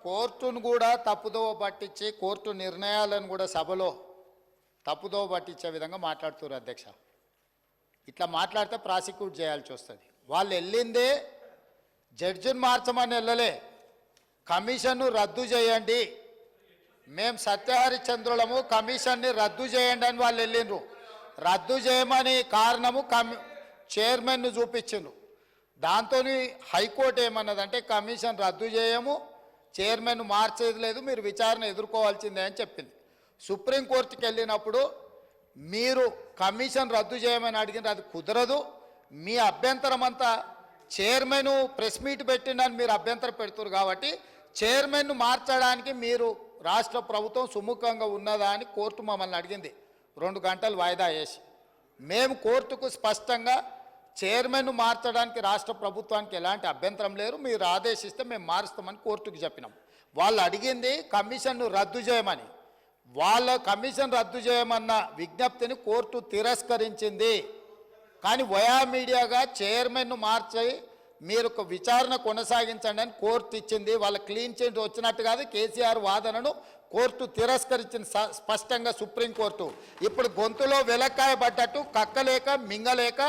కోర్టును కూడా తప్పుదోవ పట్టించి కోర్టు నిర్ణయాలను కూడా సభలో తప్పుదోవ పట్టించే విధంగా మాట్లాడుతున్నారు అధ్యక్ష. ఇట్లా మాట్లాడితే ప్రాసిక్యూట్ చేయాల్సి వస్తుంది. వాళ్ళు వెళ్ళిందే జడ్జిని మార్చమని వెళ్ళలే, కమిషన్ను రద్దు చేయండి, మేము సత్యహరిచంద్రులము, కమిషన్ని రద్దు చేయండి అని వాళ్ళు వెళ్ళిండ్రు. రద్దు చేయమని కారణము చైర్మన్ను చూపించిండ్రు. దాంతో హైకోర్టు ఏమన్నదంటే కమిషన్ రద్దు చేయము, చైర్మన్ మార్చేది లేదు, మీరు విచారణ ఎదుర్కోవాల్సిందే అని చెప్పింది. సుప్రీంకోర్టుకి వెళ్ళినప్పుడు మీరు కమిషన్ రద్దు చేయమని అడిగిన అది కుదరదు, మీ అభ్యంతరం అంతా చైర్మన్ ప్రెస్ మీట్ పెట్టిండని మీరు అభ్యంతరం పెడుతున్నారు కాబట్టి చైర్మన్ను మార్చడానికి మీరు రాష్ట్ర ప్రభుత్వం సుముఖంగా ఉన్నదా అని కోర్టు మమ్మల్ని అడిగింది. 2 గంటలు వాయిదా వేసి మేము కోర్టుకు స్పష్టంగా చైర్మన్ను మార్చడానికి రాష్ట్ర ప్రభుత్వానికి ఎలాంటి అభ్యంతరం లేదు, మీరు ఆదేశిస్తే మేము మారుస్తామని కోర్టుకు చెప్పినాం. వాళ్ళు అడిగింది కమిషన్ను రద్దు చేయమని. వాళ్ళ కమిషన్ రద్దు చేయమన్న విజ్ఞప్తిని కోర్టు తిరస్కరించింది. కానీ వయా మీడియాగా చైర్మన్ను మార్చి మీరు ఒక విచారణ కొనసాగించండి అని కోర్టు ఇచ్చింది. వాళ్ళ క్లీన్ చిట్ వచ్చినట్టు కాదు, కేసీఆర్ వాదనను కోర్టు తిరస్కరించింది స్పష్టంగా సుప్రీంకోర్టు. ఇప్పుడు గొంతులో వెలక్కాయ పడ్డట్టు కక్కలేక మింగలేక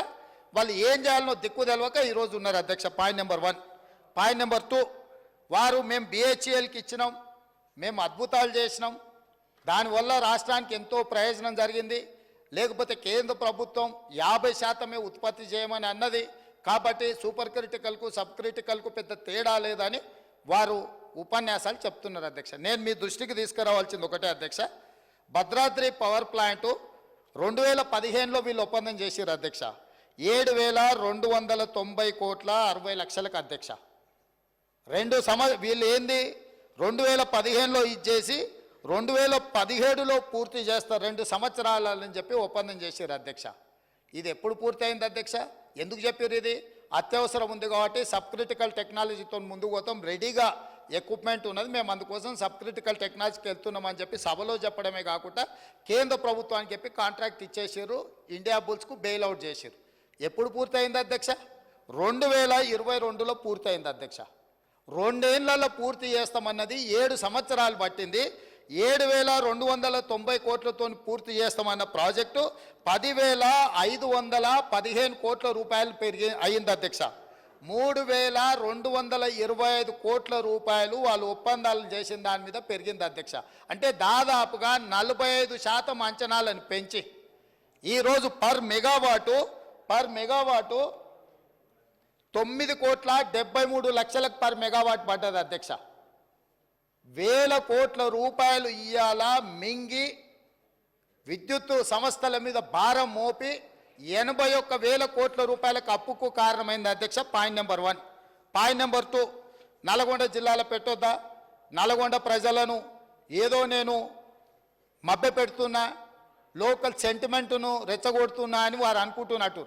వాళ్ళు ఏం చేయాలనో దిక్కు తెలవక ఈరోజు ఉన్నారు అధ్యక్ష. Point number 1. పాయింట్ నెంబర్ 2, వారు మేము BHELకి ఇచ్చినాం, మేము అద్భుతాలు చేసినాం, దానివల్ల రాష్ట్రానికి ఎంతో ప్రయోజనం జరిగింది, లేకపోతే కేంద్ర ప్రభుత్వం 50% ఉత్పత్తి చేయమని అన్నది కాబట్టి సూపర్ క్రిటికల్కు సబ్ క్రిటికల్కు పెద్ద తేడా లేదని వారు ఉపన్యాసాలు చెప్తున్నారు అధ్యక్ష. నేను మీ దృష్టికి తీసుకురావాల్సింది ఒకటే అధ్యక్ష, భద్రాద్రి పవర్ ప్లాంటు 2015లో వీళ్ళు ఒప్పందం చేశారు అధ్యక్ష. 7,290 కోట్ల 60 లక్షలకు అధ్యక్ష. వీళ్ళు ఏంది 2015లో ఇచ్చేసి 2017లో పూర్తి చేస్తారు, 2 సంవత్సరాలని చెప్పి ఒప్పందం చేశారు అధ్యక్ష. ఇది ఎప్పుడు పూర్తి అయింది అధ్యక్ష? ఎందుకు చెప్పారు? ఇది అత్యవసరం ఉంది కాబట్టి సబ్ క్రిటికల్ టెక్నాలజీతో ముందుకు పోతాం, రెడీగా ఎక్విప్మెంట్ ఉన్నది, మేము అందుకోసం సబ్ క్రిటికల్ టెక్నాలజీకి వెళ్తున్నామని చెప్పి సభలో చెప్పడమే కాకుండా కేంద్ర ప్రభుత్వానికి చెప్పి కాంట్రాక్ట్ ఇచ్చేసారు, ఇండియా బుల్స్కు బెయిల్అవుట్ చేశారు. ఎప్పుడు పూర్తయింది అధ్యక్ష? 2022లో పూర్తయింది అధ్యక్ష. 2 ఏళ్లలో పూర్తి చేస్తామన్నది 7 సంవత్సరాలు పట్టింది. 7,290 కోట్లతో పూర్తి చేస్తామన్న ప్రాజెక్టు 10,515 కోట్ల రూపాయలు అయింది అధ్యక్ష. 3,225 కోట్ల రూపాయలు వాళ్ళు ఒప్పందాలు చేసిన దాని మీద పెరిగింది అధ్యక్ష. అంటే దాదాపుగా 45% అంచనాలను పెంచి ఈరోజు పర్ మెగావాటు 9,73 లక్షలకు పర్ మెగావాట్ పడ్డది అధ్యక్ష. 1,000 కోట్ల రూపాయలు ఇయ్యాల మింగి విద్యుత్ సంస్థల మీద భారం మోపి 81,000 కోట్ల రూపాయలకు అప్పుకు కారణమైంది అధ్యక్ష. Point number 1. Point number 2, Nalgonda జిల్లాలో పెట్టొద్దా? నల్గొండ ప్రజలను ఏదో నేను మభ్య పెడుతున్నా, లోకల్ సెంటిమెంటును రెచ్చగొడుతున్నా అని వారు అనుకుంటున్నట్టు.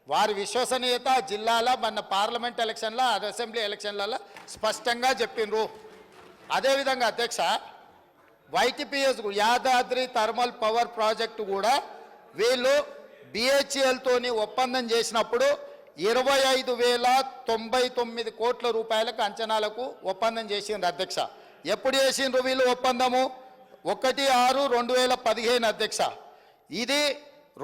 వారి విశ్వసనీయత జిల్లాలో మన పార్లమెంట్ ఎలక్షన్ల అసెంబ్లీ ఎలక్షన్లలో స్పష్టంగా చెప్పిండ్రు. అదేవిధంగా అధ్యక్ష YTPS Yadadri thermal power project కూడా వీళ్ళు BHELతోని ఒప్పందం చేసినప్పుడు 25,099 కోట్ల రూపాయలకు అంచనాలకు ఒప్పందం చేసిండ్రు అధ్యక్ష. ఎప్పుడు చేసిండ్రు వీళ్ళు ఒప్పందము? 1/6/2015 అధ్యక్ష. ఇది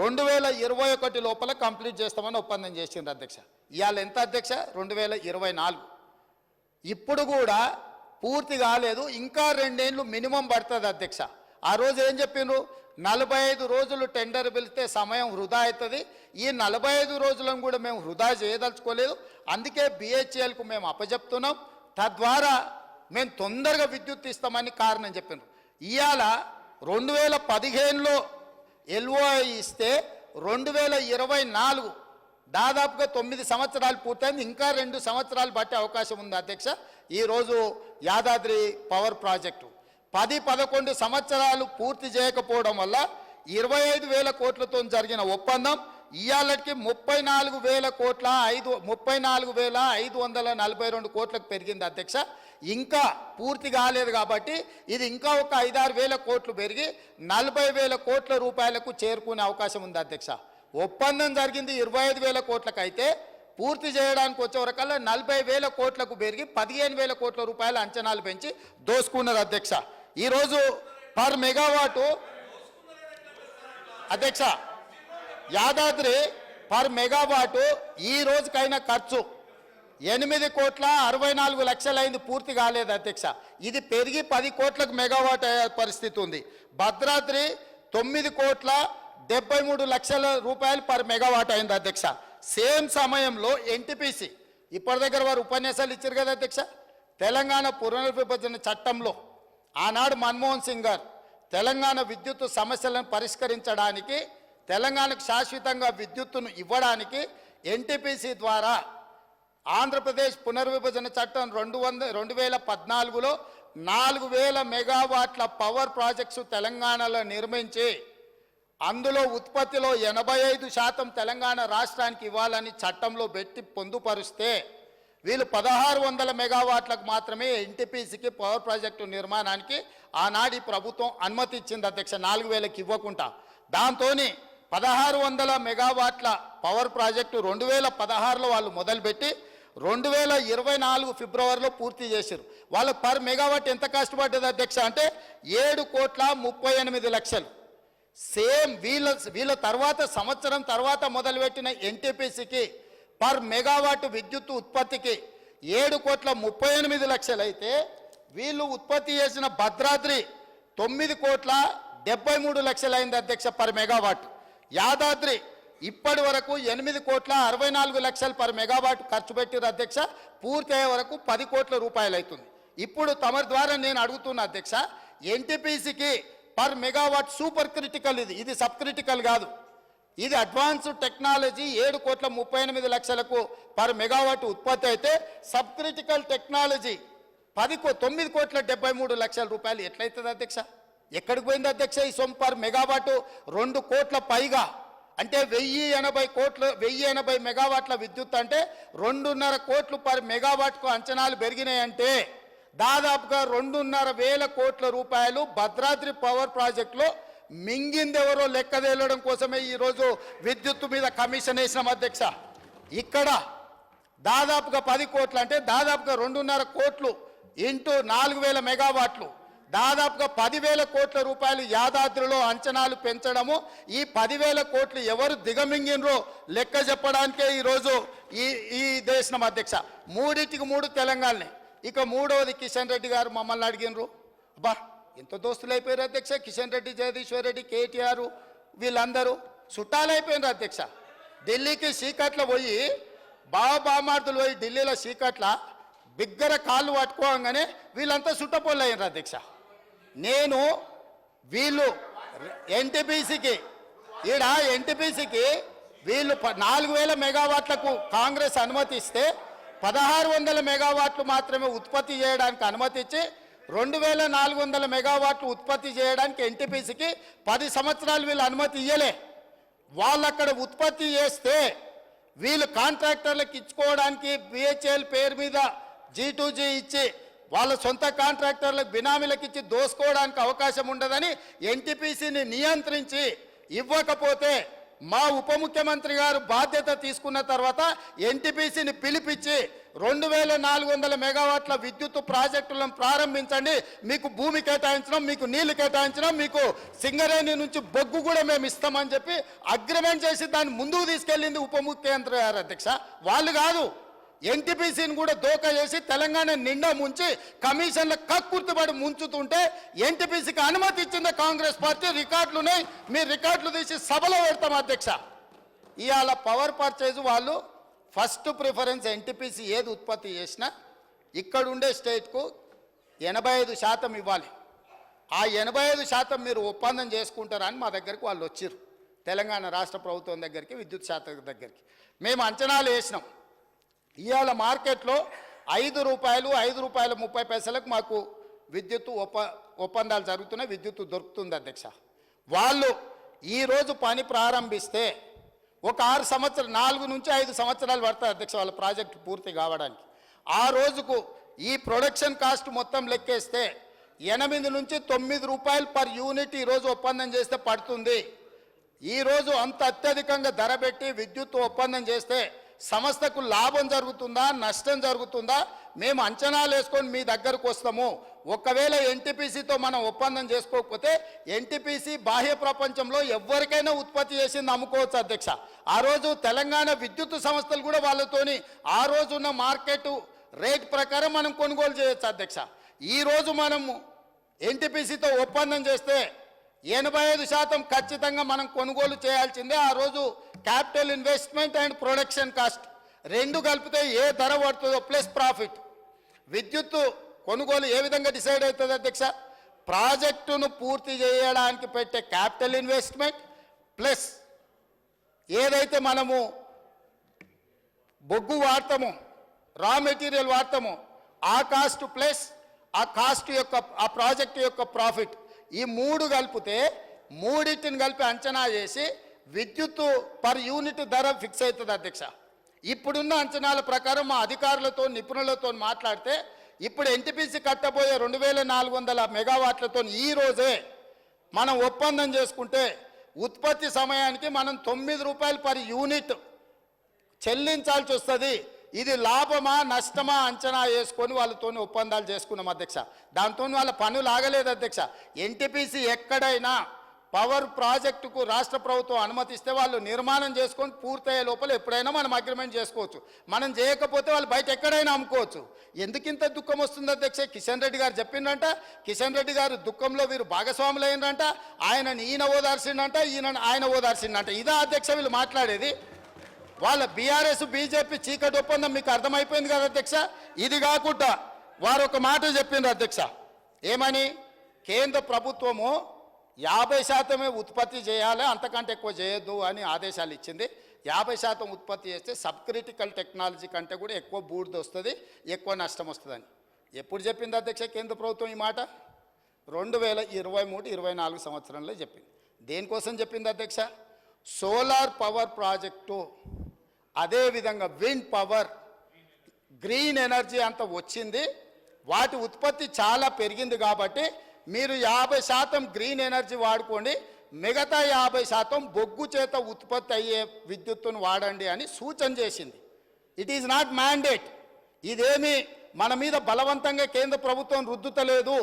2021 లోపల కంప్లీట్ చేస్తామని ఒప్పందం చేసిండ్రు అధ్యక్ష. ఇవాళ ఎంత అధ్యక్ష? 2024. ఇప్పుడు కూడా పూర్తి కాలేదు, ఇంకా 2 ఏళ్ళు మినిమం పడుతుంది అధ్యక్ష. ఆ రోజు ఏం చెప్పిండ్రు? 45 రోజులు టెండర్ పిలిస్తే సమయం వృధా అవుతుంది, ఈ 45 రోజులను కూడా మేము వృధా చేయదలుచుకోలేదు, అందుకే BHELకు మేము అప్పచెప్తున్నాం, తద్వారా మేము తొందరగా విద్యుత్ ఇస్తామని కారణం చెప్పిండ్రు. ఇవాళ 2015లో LOI ఇస్తే 2024 దాదాపుగా 9 సంవత్సరాలు పూర్తయింది, ఇంకా 2 సంవత్సరాలు పట్టే అవకాశం ఉంది అధ్యక్ష. ఈరోజు యాదాద్రి పవర్ ప్రాజెక్టు 10-11 సంవత్సరాలు పూర్తి చేయకపోవడం వల్ల 25,000 కోట్లతో జరిగిన ఒప్పందం ఇవాళకి 34,542 కోట్లకు పెరిగింది అధ్యక్ష. ఇంకా పూర్తి కాలేదు కాబట్టి ఇది ఇంకా ఒక 5-6 కోట్లు పెరిగి 40,000 కోట్ల రూపాయలకు చేరుకునే అవకాశం ఉంది అధ్యక్ష. ఒప్పందం జరిగింది 25,000 కోట్లకు అయితే పూర్తి చేయడానికి వచ్చే వరకల్లా 40,000 కోట్లకు పెరిగి 15,000 కోట్ల రూపాయల అంచనాలు పెంచి దోసుకున్నారు అధ్యక్ష. ఈరోజు పర్ మెగావాటు అధ్యక్ష యాదాద్రి పర్ మెగావాటు ఈ రోజుకైనా ఖర్చు 8,64,00,000 అయింది, పూర్తి కాలేదు అధ్యక్ష. ఇది పెరిగి 10 కోట్లకు మెగావాట్ అయ్యే పరిస్థితి ఉంది. భద్రాద్రి 9,73,00,000 రూపాయలు పర్ మెగావాట్ అయింది అధ్యక్ష. సేమ్ సమయంలో ఎన్టీపీసీ ఇప్పటి దగ్గర వారు ఉపన్యాసాలు ఇచ్చారు కదా అధ్యక్ష. తెలంగాణ పునర్విభజన చట్టంలో ఆనాడు మన్మోహన్ సింగ్ గారు తెలంగాణ విద్యుత్ సమస్యలను పరిష్కరించడానికి, తెలంగాణకు శాశ్వతంగా విద్యుత్తును ఇవ్వడానికి ఎన్టీపీసీ ద్వారా ఆంధ్రప్రదేశ్ పునర్విభజన చట్టం 2014లో 4,000 మెగావాట్ల పవర్ ప్రాజెక్ట్స్ తెలంగాణలో నిర్మించి అందులో ఉత్పత్తిలో 85% తెలంగాణ రాష్ట్రానికి ఇవ్వాలని చట్టంలో పెట్టి పొందుపరిస్తే వీళ్ళు 1,600 మెగావాట్లకు మాత్రమే ఎన్టీపీసీకి పవర్ ప్రాజెక్టు నిర్మాణానికి ఆనాటి ప్రభుత్వం అనుమతి ఇచ్చింది అధ్యక్ష, 4,000కి ఇవ్వకుండా. దాంతో 1,600 మెగావాట్ల పవర్ ప్రాజెక్టు 2016లో వాళ్ళు మొదలుపెట్టి 2024 ఫిబ్రవరిలో పూర్తి చేశారు. వాళ్ళకు పర్ మెగావాట్ ఎంత కష్టపడ్డది అధ్యక్ష అంటే 7,38,00,000. సేమ్ వీళ్ళ తర్వాత సంవత్సరం తర్వాత మొదలుపెట్టిన ఎన్టీపీసీకి పర్ మెగావాట్ విద్యుత్ ఉత్పత్తికి 7,38,00,000 అయితే వీళ్ళు ఉత్పత్తి చేసిన భద్రాద్రి 9,73,00,000 అయింది అధ్యక్ష పర్ మెగావాట్. యాదాద్రి ఇప్పటి వరకు 8,64,00,000 పర్ మెగావాట్ ఖర్చు పెట్టిన అధ్యక్ష, పూర్తి అయ్యే వరకు 10 కోట్ల రూపాయలు అవుతుంది. ఇప్పుడు తమరి ద్వారా నేను అడుగుతున్న అధ్యక్ష, ఎన్టీపీసీకి పర్ మెగావాట్ సూపర్ క్రిటికల్, ఇది సబ్ క్రిటికల్ కాదు, ఇది అడ్వాన్స్డ్ టెక్నాలజీ 7,38,00,000కు పర్ మెగావాట్ ఉత్పత్తి అయితే సబ్ క్రిటికల్ టెక్నాలజీ 9,73,00,000 రూపాయలు ఎట్లయితుంది అధ్యక్ష? ఎక్కడికి పోయింది అధ్యక్ష ఈ సొమ్ము? పర్ మెగావాట్ 2 కోట్ల పైగా అంటే 1,080 మెగావాట్ల విద్యుత్ అంటే 2.5 కోట్లు పర్ మెగావాట్కు అంచనాలు పెరిగినాయంటే దాదాపుగా 2,500 కోట్ల రూపాయలు భద్రాద్రి పవర్ ప్రాజెక్టులో మింగిందెవరో లెక్క తేలడం కోసమే ఈరోజు విద్యుత్తు మీద కమిషన్ వేసినాం అధ్యక్ష. ఇక్కడ దాదాపుగా 10 కోట్లు అంటే దాదాపుగా 2.5 కోట్లు ఇంటూ 4,000 మెగావాట్లు, దాదాపుగా 10,000 కోట్ల రూపాయలు యాదాద్రిలో అంచనాలు పెంచడము. ఈ 10,000 కోట్లు ఎవరు దిగమింగినరో లెక్క చెప్పడానికే ఈరోజు ఈ దేశం అధ్యక్ష. 3 తెలంగాణనే. ఇక మూడవది కిషన్ రెడ్డి గారు మమ్మల్ని అడిగినరు. అబ్బా ఎంత దోస్తులు అయిపోయారు అధ్యక్ష, కిషన్ రెడ్డి, జగదీశ్వర్ రెడ్డి, కేటీఆర్ వీళ్ళందరూ చుట్టాలు అయిపోయినారు అధ్యక్ష. ఢిల్లీకి చీకట్లో పోయి బామార్దులు పోయి ఢిల్లీలో చీకట్ల బిగ్గర కాళ్ళు పట్టుకోగానే వీళ్ళంతా చుట్టపోళ్ళు అయినారు అధ్యక్ష. నేను వీళ్ళు ఎన్టీపీసీకి వీళ్ళు 4,000 మెగావాట్లకు కాంగ్రెస్ అనుమతి ఇస్తే 1,600 మెగావాట్లు మాత్రమే ఉత్పత్తి చేయడానికి అనుమతి ఇచ్చి 2,400 మెగావాట్లు ఉత్పత్తి చేయడానికి ఎన్టీపీసీకి 10 సంవత్సరాలు వీళ్ళు అనుమతి ఇయ్యలే. వాళ్ళు అక్కడ ఉత్పత్తి చేస్తే వీళ్ళు కాంట్రాక్టర్లకు ఇచ్చుకోవడానికి బిహెచ్ఎల్ పేరు మీద G2G ఇచ్చి వాళ్ళ సొంత కాంట్రాక్టర్లకు బినామీలకు ఇచ్చి దోసుకోవడానికి అవకాశం ఉండదని ఎన్టీపీసీని నియంత్రించి ఇవ్వకపోతే మా ఉప ముఖ్యమంత్రి గారు బాధ్యత తీసుకున్న తర్వాత ఎన్టీపీసీని పిలిపించి 2,400 మెగావాట్ల విద్యుత్ ప్రాజెక్టులను ప్రారంభించండి, మీకు భూమి కేటాయించడం, మీకు నీళ్లు కేటాయించడం, మీకు సింగరేణి నుంచి బొగ్గు కూడా మేము ఇస్తామని చెప్పి అగ్రిమెంట్ చేసి దాన్ని ముందుకు తీసుకెళ్ళింది ఉప ముఖ్యమంత్రి గారు అధ్యక్ష. వాళ్ళు కాదు, ఎన్టీపీసీని కూడా దోకా చేసి తెలంగాణ నిండా ముంచి కమిషన్ల కక్కుర్తిపడి ముంచుతుంటే ఎన్టీపీసీకి అనుమతి ఇచ్చింది కాంగ్రెస్ పార్టీ. రికార్డులున్నాయి, మీరు రికార్డులు తీసి సభలో పెడతాం అధ్యక్ష. ఇవాళ పవర్ పర్చేజ్ వాళ్ళు ఫస్ట్ ప్రిఫరెన్స్ ఎన్టీపీసీ ఏది ఉత్పత్తి చేసినా ఇక్కడ ఉండే స్టేట్కు 85% ఇవ్వాలి. ఆ 85% మీరు ఒప్పందం చేసుకుంటారని మా దగ్గరికి వాళ్ళు వచ్చారు, తెలంగాణ రాష్ట్ర ప్రభుత్వం దగ్గరికి, విద్యుత్ శాఖ దగ్గరికి. మేము అంచనాలు వేసినాం. ఇవాళ మార్కెట్లో ₹5.30 మాకు విద్యుత్తు ఒప్పందాలు జరుగుతున్నాయి, విద్యుత్తు దొరుకుతుంది అధ్యక్ష. వాళ్ళు ఈరోజు పని ప్రారంభిస్తే ఒక 4 నుంచి 5 సంవత్సరాలు పడతాయి అధ్యక్ష వాళ్ళ ప్రాజెక్టు పూర్తి కావడానికి. ఆ రోజుకు ఈ ప్రొడక్షన్ కాస్ట్ మొత్తం లెక్కేస్తే 8 నుంచి 9 రూపాయలు పర్ యూనిట్ ఈరోజు ఒప్పందం చేస్తే పడుతుంది. ఈరోజు అంత అత్యధికంగా ధర పెట్టి విద్యుత్ ఒప్పందం చేస్తే సంస్థకు లాభం జరుగుతుందా నష్టం జరుగుతుందా మేము అంచనాలు వేసుకొని మీ దగ్గరకు వస్తాము. ఒకవేళ ఎన్టీపీసీతో మనం ఒప్పందం చేసుకోకపోతే ఎన్టీపీసీ బాహ్య ప్రపంచంలో ఎవరికైనా ఉత్పత్తి చేసింది అమ్ముకోవచ్చు అధ్యక్ష. ఆ రోజు తెలంగాణ విద్యుత్ సంస్థలు కూడా వాళ్ళతోని ఆ రోజున్న మార్కెట్ రేట్ ప్రకారం మనం కొనుగోలు చేయొచ్చు అధ్యక్ష. ఈరోజు మనము ఎన్టీపీసీతో ఒప్పందం చేస్తే 85% ఖచ్చితంగా మనం కొనుగోలు చేయాల్సిందే. ఆ రోజు capital investment and production cost రెండు కలిపితే ఏ ధర పడుతుందో ప్లస్ ప్రాఫిట్. విద్యుత్తు కొనుగోలు ఏ విధంగా డిసైడ్ అవుతుంది అధ్యక్ష? ప్రాజెక్టును పూర్తి చేయడానికి పెట్టే క్యాపిటల్ ఇన్వెస్ట్మెంట్ ప్లస్ ఏదైతే మనము బొగ్గు వాడతామో రా మెటీరియల్ వాడతామో ఆ కాస్ట్ ప్లస్ ఆ కాస్ట్ యొక్క ఆ ప్రాజెక్టు యొక్క ప్రాఫిట్ ఈ మూడు కలిపితే మూడింటిని కలిపి అంచనా చేసి విద్యుత్తు పర్ యూనిట్ ధర ఫిక్స్ అవుతుంది అధ్యక్ష. ఇప్పుడున్న అంచనాల ప్రకారం మా అధికారులతో నిపుణులతో మాట్లాడితే ఇప్పుడు ఎన్టీపీసీ కట్టబోయే 2400 మెగావాట్లతో ఈ రోజే మనం ఒప్పందం చేసుకుంటే ఉత్పత్తి సమయానికి మనం 9 రూపాయలు పర్ యూనిట్ చెల్లించాల్సి వస్తుంది. ఇది లాభమా నష్టమా అంచనా వేసుకొని వాళ్ళతో ఒప్పందాలు చేసుకున్నాం అధ్యక్ష. దాంతో వాళ్ళ పనులు ఆగలేదు అధ్యక్ష. ఎన్టీపీసీ ఎక్కడైనా పవర్ ప్రాజెక్టుకు రాష్ట్ర ప్రభుత్వం అనుమతిస్తే వాళ్ళు నిర్మాణం చేసుకొని పూర్తయ్యే లోపల ఎప్పుడైనా మనం అగ్రిమెంట్ చేసుకోవచ్చు. మనం చేయకపోతే వాళ్ళు బయట ఎక్కడైనా అమ్ముకోవచ్చు. ఎందుకింత దుఃఖం వస్తుంది అధ్యక్ష? కిషన్ రెడ్డి గారు చెప్పిండంట, కిషన్ రెడ్డి గారు దుఃఖంలో వీరు భాగస్వాములు అయినంట, ఈయన ఓదార్చిండంట, ఆయన ఓదార్చిండంట. ఇదా అధ్యక్ష వీళ్ళు మాట్లాడేది? వాళ్ళ బీఆర్ఎస్ బీజేపీ చీకటి ఒప్పందం మీకు అర్థమైపోయింది కదా అధ్యక్ష. ఇది కాకుండా వారు ఒక మాట చెప్పిండ్రు అధ్యక్ష. ఏమని? కేంద్ర ప్రభుత్వము 50% ఉత్పత్తి చేయాలి, అంతకంటే ఎక్కువ చేయొద్దు అని ఆదేశాలు ఇచ్చింది. 50% ఉత్పత్తి చేస్తే సబ్ క్రిటికల్ టెక్నాలజీ కంటే కూడా ఎక్కువ బూడిద వస్తుంది, ఎక్కువ నష్టం వస్తుందని ఎప్పుడు చెప్పింది అధ్యక్ష కేంద్ర ప్రభుత్వం ఈ మాట? 2023-24 సంవత్సరంలో చెప్పింది. దేనికోసం చెప్పింది అధ్యక్ష? సోలార్ పవర్ ప్రాజెక్టు, అదేవిధంగా విండ్ పవర్, గ్రీన్ ఎనర్జీ అంత వచ్చింది, వాటి ఉత్పత్తి చాలా పెరిగింది కాబట్టి మీరు 50% గ్రీన్ ఎనర్జీ వాడుకోండి, మిగతా 50% బొగ్గు చేత ఉత్పత్తి అయ్యే విద్యుత్తును వాడండి అని సూచన చేసింది. It is not mandate. ఇదేమి మన మీద బలవంతంగా కేంద్ర ప్రభుత్వం రుద్దుతలేదు.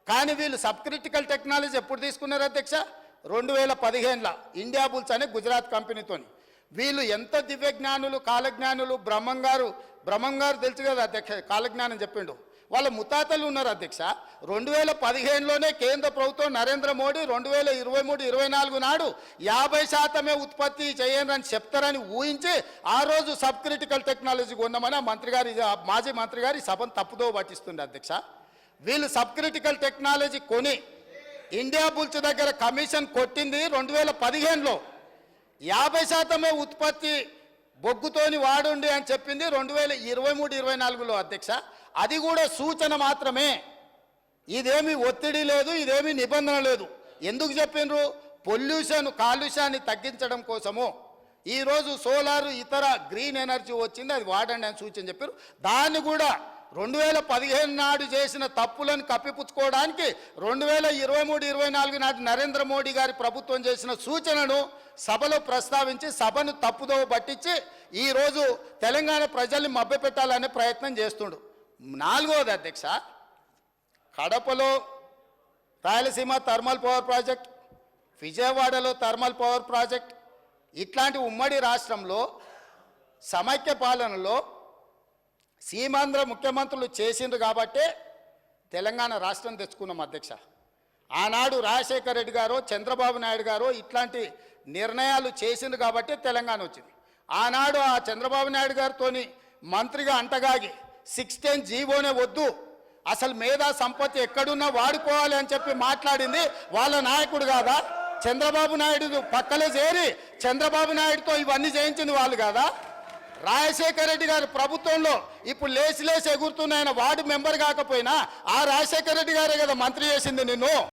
కానీ వీళ్ళు సబ్ క్రిటికల్ టెక్నాలజీ ఎప్పుడు తీసుకున్నారు అధ్యక్ష? 2015లో ఇండియా బుల్స్ అనే గుజరాత్ కంపెనీతోని. వీళ్ళు ఎంత దివ్యజ్ఞానులు, కాలజ్ఞానులు. బ్రహ్మం గారు తెలుసు కదా అధ్యక్ష, కాలజ్ఞానం చెప్పిండు. వాళ్ళ ముతాతలు ఉన్నారు అధ్యక్ష. 2015లోనే కేంద్ర ప్రభుత్వం నరేంద్ర మోడీ 2023-24 నాడు 50% ఉత్పత్తి చేయండి అని చెప్తారని ఊహించి ఆ రోజు సబ్ క్రిటికల్ టెక్నాలజీ కొన్నామని మాజీ మంత్రి గారి సభను తప్పుదో పట్టిస్తుంది అధ్యక్ష. వీళ్ళు సబ్ క్రిటికల్ టెక్నాలజీ కొని ఇండియా బుల్స్ దగ్గర కమిషన్ కొట్టింది 2015లో. 50% ఉత్పత్తి బొగ్గుతోని వాడుండి అని చెప్పింది 2023-24లో అధ్యక్ష. అది కూడా సూచన మాత్రమే, ఇదేమి ఒత్తిడి లేదు, ఇదేమి నిబంధన లేదు. ఎందుకు చెప్పిండ్రు? కాలుష్యాన్ని తగ్గించడం కోసము. ఈరోజు సోలార్ ఇతర గ్రీన్ ఎనర్జీ వచ్చింది, అది వాడండి అని సూచన చెప్పారు. దాన్ని కూడా 2015 నాడు చేసిన తప్పులను కప్పిపుచ్చుకోవడానికి 2023-24 నాటి నరేంద్ర మోడీ గారి ప్రభుత్వం చేసిన సూచనను సభలో ప్రస్తావించి సభను తప్పుదోవ పట్టించి ఈరోజు తెలంగాణ ప్రజల్ని మభ్యపెట్టాలనే ప్రయత్నం చేస్తుండు. 4వది అధ్యక్ష, కడపలో రాయలసీమ థర్మల్ పవర్ ప్రాజెక్ట్, విజయవాడలో థర్మల్ పవర్ ప్రాజెక్ట్, ఇట్లాంటి ఉమ్మడి రాష్ట్రంలో సమైక్య పాలనలో సీమాంధ్ర ముఖ్యమంత్రులు చేసిండ్రు కాబట్టే తెలంగాణ రాష్ట్రం తెచ్చుకున్నాం అధ్యక్ష. ఆనాడు రాజశేఖర రెడ్డి గారు, చంద్రబాబు నాయుడు గారు ఇట్లాంటి నిర్ణయాలు చేసిండ్రు కాబట్టే తెలంగాణ వచ్చింది. ఆనాడు ఆ చంద్రబాబు నాయుడు గారితోని మంత్రిగా అంటగాగి 16 జీవోనే వద్దు, అసలు మేధా సంపత్తి ఎక్కడున్నా వాడుకోవాలి అని చెప్పి మాట్లాడింది వాళ్ళ నాయకుడు కాదా? చంద్రబాబు నాయుడు పక్కలే చేరి చంద్రబాబు నాయుడుతో ఇవన్నీ చేయించింది వాళ్ళు కాదా? రాజశేఖర రెడ్డి గారి ప్రభుత్వంలో ఇప్పుడు లేచి ఎగురుతున్న ఆయన వార్డు మెంబర్ కాకపోయినా ఆ రాజశేఖర రెడ్డి గారే కదా మంత్రి చేసింది నిన్ను.